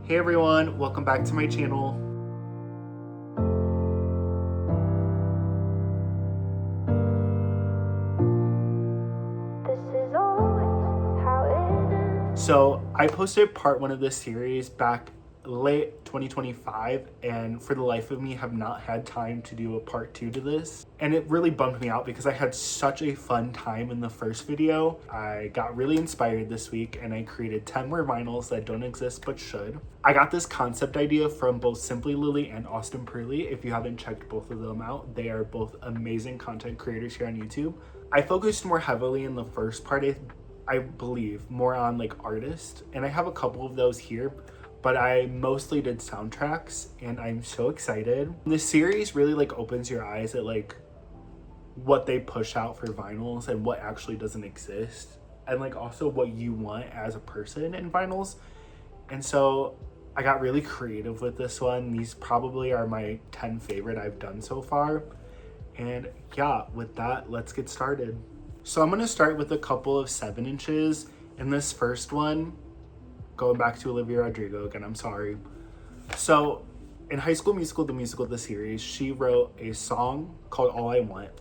Hey everyone, welcome back to my channel. So I posted part 1 of this series back late 2025, and for the life of me have not had time to do a part 2 to this. And it really bummed me out because I had such a fun time in the first video. I got really inspired this week and I created 10 more vinyls that don't exist but should. I got this concept idea from both Simply Lily and Austin Purley. If you haven't checked both of them out, they are both amazing content creators here on YouTube. I focused more heavily in the first part, I believe, more on like artists, and I have a couple of those here, but I mostly did soundtracks, and I'm so excited. This series really like opens your eyes at like what they push out for vinyls and what actually doesn't exist, and like also what you want as a person in vinyls. And so I got really creative with this one. These probably are my 10 favorite I've done so far. And yeah, with that, let's get started. So I'm gonna start with a couple of 7 inches. In this first one, going back to Olivia Rodrigo again, I'm sorry. So in High School Musical, the musical, the series, she wrote a song called All I Want.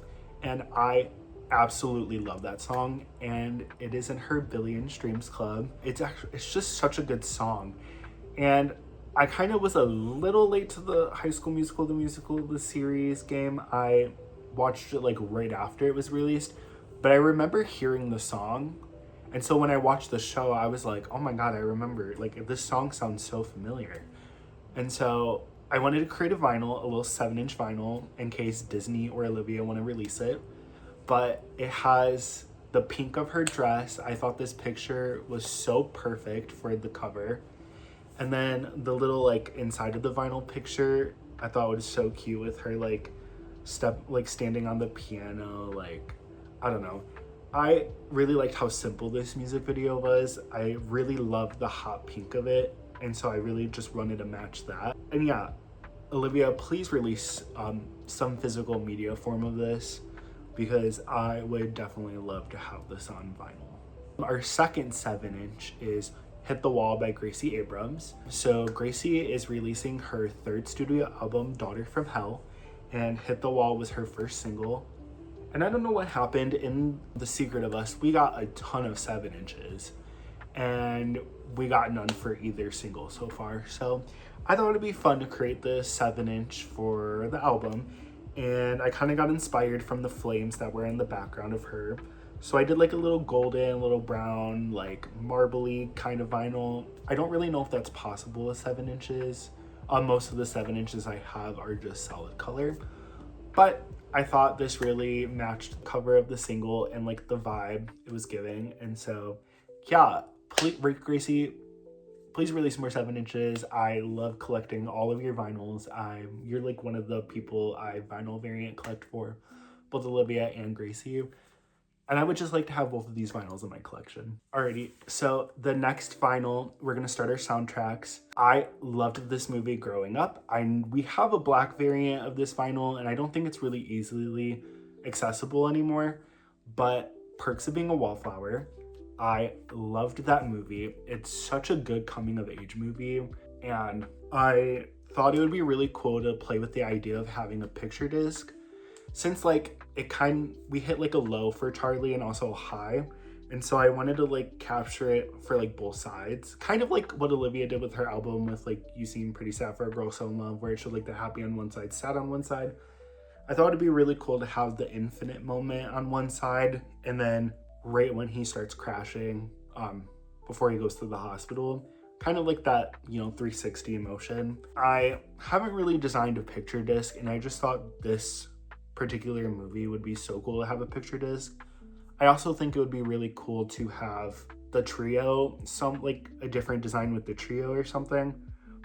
And I absolutely love that song. And it is in her Billion Streams Club. It's just such a good song. And I kind of was a little late to the High School Musical, the musical, the series game. I watched it like right after it was released, but I remember hearing the song. And so when I watched the show, I was like, oh my God, I remember, like, this song sounds so familiar. And so I wanted to create a vinyl, a little 7-inch vinyl, in case Disney or Olivia want to release it. But it has the pink of her dress. I thought this picture was so perfect for the cover. And then the little like inside of the vinyl picture, I thought was so cute with her like standing on the piano, like, I don't know. I really liked how simple this music video was. I really loved the hot pink of it, and so I really just wanted to match that. And yeah, Olivia, please release some physical media form of this, because I would definitely love to have this on vinyl. Our second 7-inch is Hit the Wall by Gracie Abrams. So Gracie is releasing her 3rd studio album, Daughter from Hell, and Hit the Wall was her first single. And I don't know what happened in The Secret of Us. We got a ton of 7 inches and we got none for either single so far. So I thought it'd be fun to create this 7-inch for the album. And I kind of got inspired from the flames that were in the background of her. So I did like a little golden, little brown, like marbly kind of vinyl. I don't really know if that's possible with 7 inches. Most of the 7 inches I have are just solid color. But I thought this really matched the cover of the single and like the vibe it was giving. And so yeah, please, Gracie, please release more 7 inches. I love collecting all of your vinyls. You're like one of the people I vinyl variant collect for, both Olivia and Gracie. And I would just like to have both of these vinyls in my collection. Alrighty, so the next vinyl, we're gonna start our soundtracks. I loved this movie growing up. We have a black variant of this vinyl, and I don't think it's really easily accessible anymore, but Perks of Being a Wallflower, I loved that movie. It's such a good coming of age movie, and I thought it would be really cool to play with the idea of having a picture disc, since like we hit like a low for Charlie and also a high. And so I wanted to like capture it for like both sides, kind of like what Olivia did with her album with like You Seem Pretty Sad for a Girl So in Love, where it showed like the happy on one side, sad on one side. I thought it'd be really cool to have the infinite moment on one side, and then right when he starts crashing, before he goes to the hospital, kind of like that, 360 motion. I haven't really designed a picture disc, and I just thought this particular movie would be so cool to have a picture disc. I also think it would be really cool to have the trio, like a different design with the trio or something,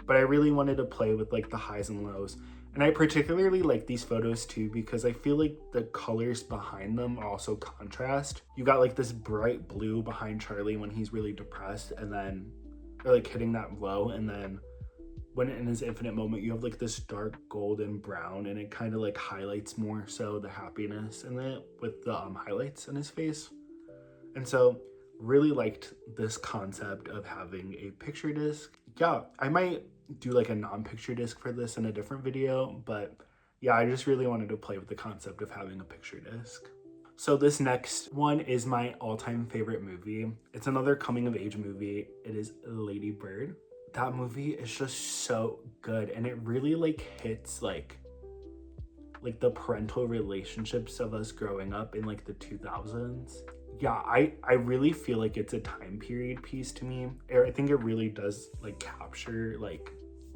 but I really wanted to play with like the highs and lows. And I particularly like these photos too, because I feel like the colors behind them also contrast. You got like this bright blue behind Charlie when he's really depressed, and then they're like hitting that low, and then when in his infinite moment, you have like this dark golden brown, and it kind of like highlights more so the happiness in it with the highlights in his face. And so really liked this concept of having a picture disc. yeah, I might do like a non-picture disc for this in a different video, but yeah, I just really wanted to play with the concept of having a picture disc. So this next one is my all-time favorite movie. It's another coming-of-age movie. It is Lady Bird. That movie is just so good, and it really like hits like the parental relationships of us growing up in like the 2000s. Yeah, I really feel like it's a time period piece to me. I think it really does like capture like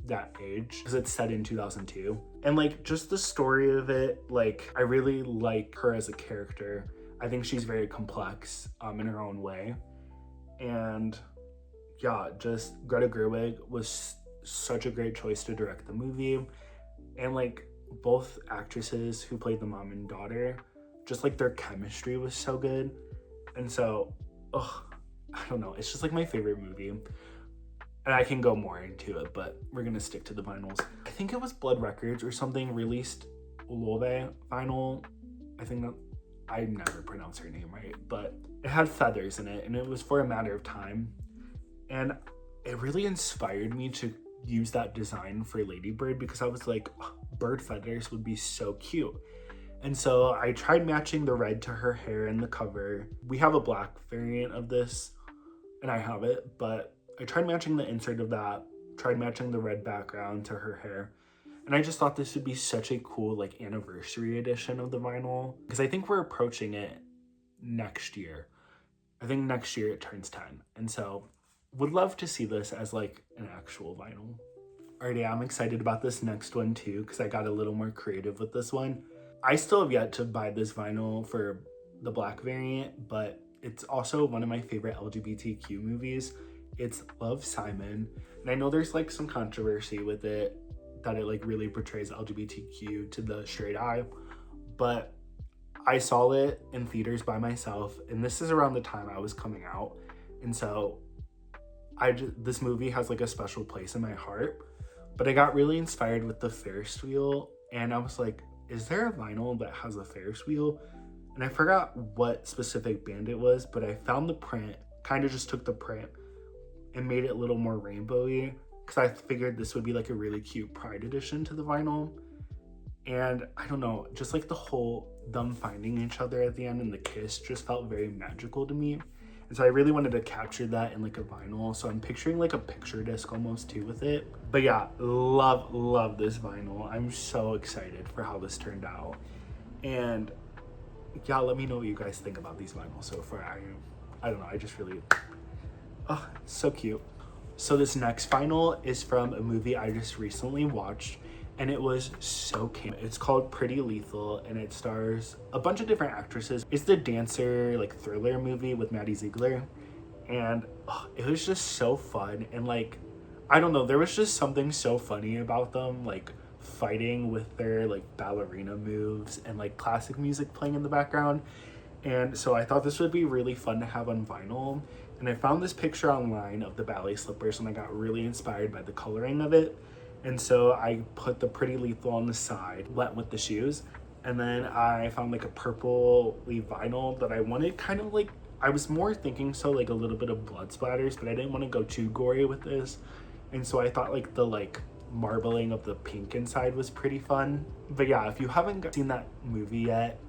that age because it's set in 2002. And like just the story of it, like I really like her as a character. I think she's very complex in her own way. And yeah, just Greta Gerwig was such a great choice to direct the movie. And like both actresses who played the mom and daughter, just like their chemistry was so good. And so, I don't know, it's just like my favorite movie. And I can go more into it, but we're gonna stick to the vinyls. I think it was Blood Records or something released Love vinyl. I think that, I never pronounce her name right, but it had feathers in it and it was For a Matter of Time. And it really inspired me to use that design for Lady Bird because I was like, bird feathers would be so cute. And so I tried matching the red to her hair in the cover. We have a black variant of this and I have it, but I tried matching the insert of that, tried matching the red background to her hair. And I just thought this would be such a cool like anniversary edition of the vinyl because I think we're approaching it next year. I think next year it turns 10. And so would love to see this as like an actual vinyl. Alrighty, I'm excited about this next one too because I got a little more creative with this one. I still have yet to buy this vinyl for the black variant, but it's also one of my favorite LGBTQ movies. It's Love, Simon. And I know there's like some controversy with it, that it like really portrays LGBTQ to the straight eye, but I saw it in theaters by myself, and this is around the time I was coming out. And so this movie has like a special place in my heart, but I got really inspired with the Ferris wheel, and I was like, is there a vinyl that has a Ferris wheel? And I forgot what specific band it was, but I found the print, kind of just took the print and made it a little more rainbowy because I figured this would be like a really cute Pride edition to the vinyl. And I don't know, just like the whole them finding each other at the end and the kiss just felt very magical to me. And so I really wanted to capture that in like a vinyl. So I'm picturing like a picture disc almost too with it. But yeah, love this vinyl. I'm so excited for how this turned out. And yeah, let me know what you guys think about these vinyls so far. I don't know, I just really, so cute. So this next vinyl is from a movie I just recently watched, and it was so cute. It's called Pretty Lethal, and it stars a bunch of different actresses. It's the dancer, like thriller movie with Maddie Ziegler, and it was just so fun. And like, I don't know, there was just something so funny about them, like fighting with their like ballerina moves and like classic music playing in the background. And so I thought this would be really fun to have on vinyl. And I found this picture online of the ballet slippers, and I got really inspired by the coloring of it. And so I put the Pretty Lethal on the side, went with the shoes. And then I found like a purpley vinyl that I wanted kind of like, I was more thinking so like a little bit of blood splatters, but I didn't want to go too gory with this. And so I thought like the like marbling of the pink inside was pretty fun. But yeah, if you haven't seen that movie yet,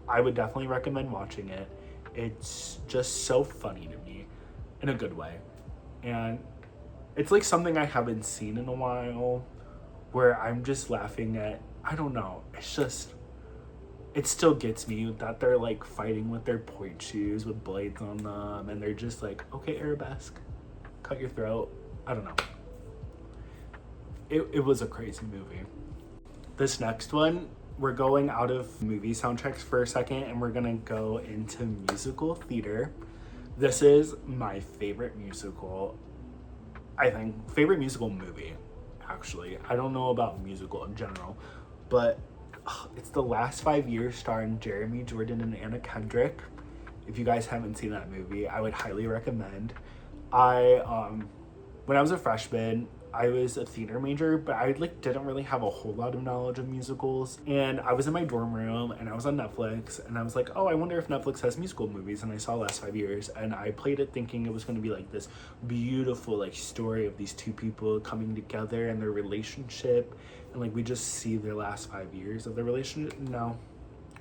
I would definitely recommend watching it. It's just so funny to me in a good way. And it's like something I haven't seen in a while where I'm just laughing at, I don't know, it's just, it still gets me that they're like fighting with their point shoes with blades on them, and they're just like, okay, arabesque, cut your throat. I don't know. It was a crazy movie. This next one, we're going out of movie soundtracks for a second, and we're gonna go into musical theater. This is my favorite musical, I think, favorite musical movie, actually. I don't know about musical in general, but it's The Last 5 Years starring Jeremy Jordan and Anna Kendrick. If you guys haven't seen that movie, I would highly recommend. When I was a freshman, I was a theater major, but I like didn't really have a whole lot of knowledge of musicals. And I was in my dorm room and I was on Netflix and I was like, oh, I wonder if Netflix has musical movies. And I saw Last 5 Years and I played it thinking it was going to be like this beautiful like story of these two people coming together and their relationship. And like we just see their last 5 years of their relationship. No,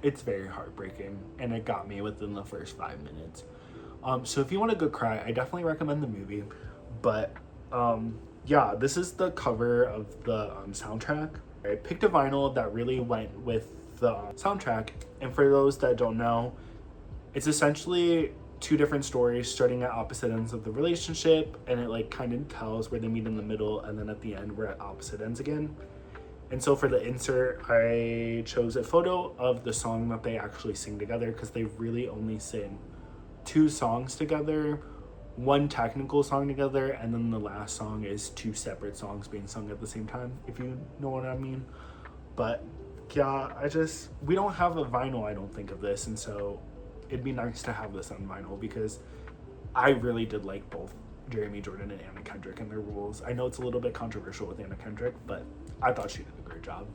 it's very heartbreaking and it got me within the first 5 minutes. So if you want a good cry, I definitely recommend the movie. But yeah, this is the cover of the soundtrack. I picked a vinyl that really went with the soundtrack. And for those that don't know, it's essentially two different stories starting at opposite ends of the relationship, and it like kind of tells where they meet in the middle, and then at the end we're at opposite ends again. And so for the insert, I chose a photo of the song that they actually sing together, because they really only sing 2 songs together, 1 technical song together, and then the last song is 2 separate songs being sung at the same time, if you know what I mean. But yeah, we don't have a vinyl, I don't think, of this, and so it'd be nice to have this on vinyl, because I really did like both Jeremy Jordan and Anna Kendrick and their roles. I know it's a little bit controversial with Anna Kendrick, but I thought she did a great job.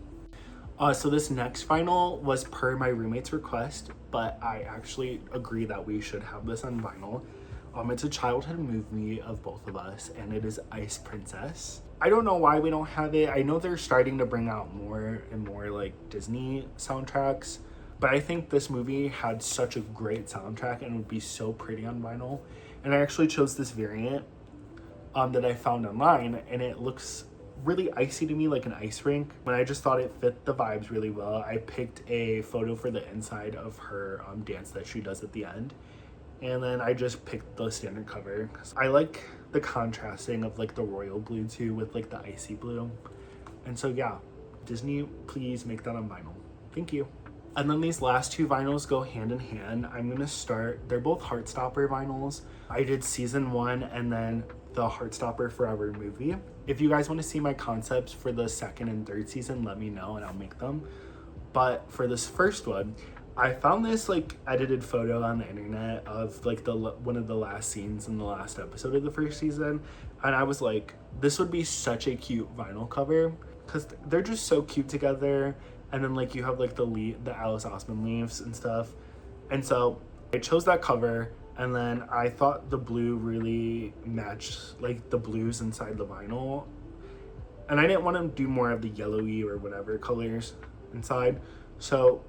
So this next vinyl was per my roommate's request, but I actually agree that we should have this on vinyl. It's a childhood movie of both of us, and it is Ice Princess. I don't know why we don't have it. I know they're starting to bring out more and more like Disney soundtracks, but I think this movie had such a great soundtrack and would be so pretty on vinyl. And I actually chose this variant that I found online, and it looks really icy to me, like an ice rink. But I just thought it fit the vibes really well. I picked a photo for the inside of her dance that she does at the end, and then I just picked the standard cover. I like the contrasting of like the royal blue too with like the icy blue. And so yeah, Disney, please make that on vinyl. Thank you. And then these last 2 vinyls go hand in hand. I'm gonna start, they're both Heartstopper vinyls. I did season 1 and then the Heartstopper Forever movie. If you guys want to see my concepts for the 2nd and 3rd season, let me know and I'll make them. But for this first one, I found this like edited photo on the internet of like one of the last scenes in the last episode of the 1st season, and I was like, this would be such a cute vinyl cover, because they're just so cute together. And then like you have like the Alice Osman leaves and stuff, and so I chose that cover. And then I thought the blue really matched like the blues inside the vinyl, and I didn't want to do more of the yellowy or whatever colors inside, so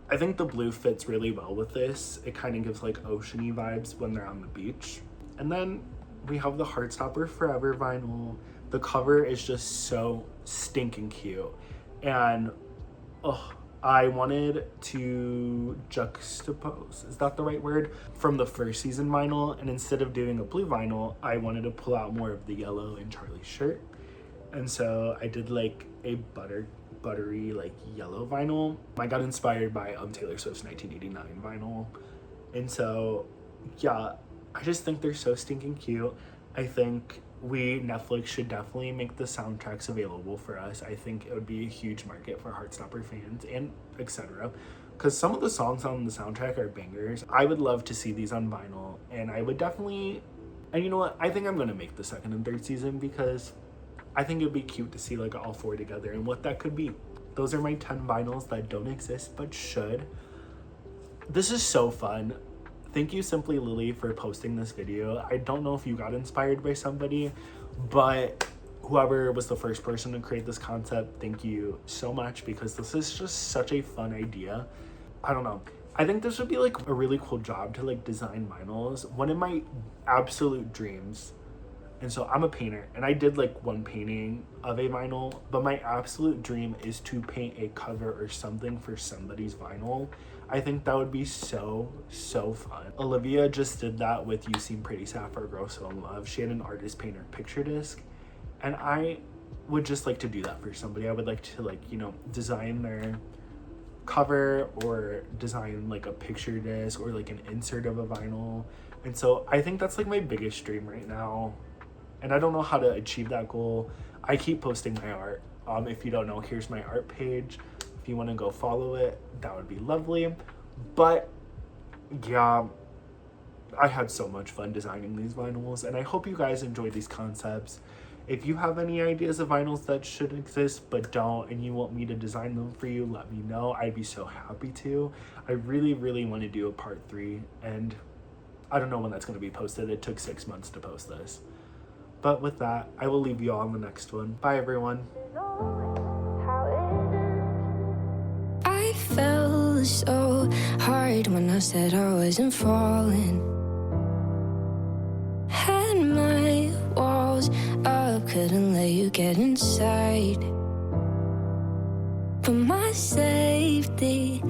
I think the blue fits really well with this. It kind of gives like oceany vibes when they're on the beach. And then we have the Heartstopper Forever vinyl. The cover is just so stinking cute, and I wanted to juxtapose, is that the right word, from the 1st season vinyl, and instead of doing a blue vinyl, I wanted to pull out more of the yellow in Charlie's shirt. And so I did like a buttery like yellow vinyl. I got inspired by Taylor Swift's 1989 vinyl. And so yeah, I just think they're so stinking cute. I think Netflix should definitely make the soundtracks available for us. I think it would be a huge market for Heartstopper fans and etc. Because some of the songs on the soundtrack are bangers. I would love to see these on vinyl, and I would definitely, and you know what, I think I'm gonna make the 2nd and 3rd season, because I think it'd be cute to see like all 4 together and what that could be. Those are my 10 vinyls that don't exist but should. This is so fun. Thank you, Simply Lily, for posting this video. I don't know if you got inspired by somebody, but whoever was the first person to create this concept, thank you so much, because this is just such a fun idea. I don't know. I think this would be like a really cool job to like design vinyls. One of my absolute dreams, and so I'm a painter, and I did like 1 painting of a vinyl, but my absolute dream is to paint a cover or something for somebody's vinyl. I think that would be so fun. Olivia just did that with You Seem Pretty Sad for a Girl So in Love. She had an artist paint her picture disc, and I would just like to do that for somebody. I would like to like, you know, design their cover or design like a picture disc or like an insert of a vinyl. And so I think that's like my biggest dream right now, and I don't know how to achieve that goal. I keep posting my art. If you don't know, here's my art page. If you want to go follow it, that would be lovely. But yeah, I had so much fun designing these vinyls, and I hope you guys enjoyed these concepts. If you have any ideas of vinyls that should exist but don't, and you want me to design them for you, let me know. I'd be so happy to. I really, really want to do a part 3, and I don't know when that's going to be posted. It took 6 months to post this. But with that, I will leave you all on the next one. Bye, everyone. I fell so hard when I said I wasn't falling. Had my walls up, couldn't let you get inside. For my safety,